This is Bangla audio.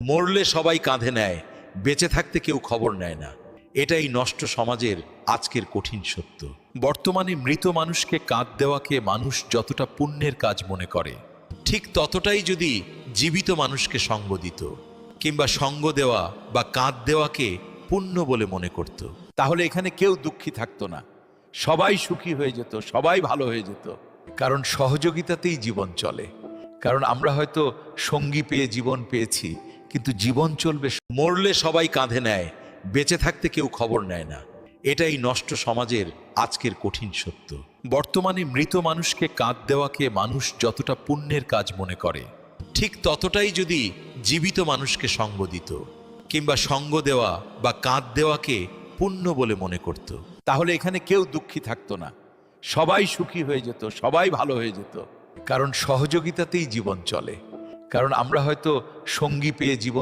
মরলে সবাই কাঁধে নেয়, বেঁচে থাকতে কেউ খবর নেয় না। এটাই নষ্ট সমাজের আজকের কঠিন সত্য। বর্তমানে মৃত মানুষকে কাঁধ দেওয়াকে মানুষ যতটা পুণ্যের কাজ মনে করে, ঠিক ততটাই যদি জীবিত মানুষকে সঙ্গ দিত, কিংবা সঙ্গ দেওয়া বা কাঁধ দেওয়াকে পুণ্য বলে মনে করত, তাহলে এখানে কেউ দুঃখী থাকতো না, সবাই সুখী হয়ে যেত, সবাই ভালো হয়ে যেত। কারণ সহযোগিতাতেই জীবন চলে। কারণ আমরা হয়তো সঙ্গী পেয়ে জীবন পেয়েছি, কিন্তু জীবন চলবে। মরলে সবাই কাঁধে নেয়, বেঁচে থাকতে কেউ খবর নেয় না। এটাই নষ্ট সমাজের আজকের কঠিন সত্য। বর্তমানে মৃত মানুষকে কাঁধ দেওয়াকে মানুষ যতটা পুণ্যের কাজ মনে করে, ঠিক ততটাই যদি জীবিত মানুষকে সঙ্গ দিত, কিংবা সঙ্গ দেওয়া বা কাঁধ দেওয়াকে পুণ্য বলে মনে করত, তাহলে এখানে কেউ দুঃখী থাকতো না, সবাই সুখী হয়ে যেত, সবাই ভালো হয়ে যেত। কারণ সহযোগিতাতেই জীবন চলে। কারণ আমরা হয়তো সঙ্গী পেয়ে জীবন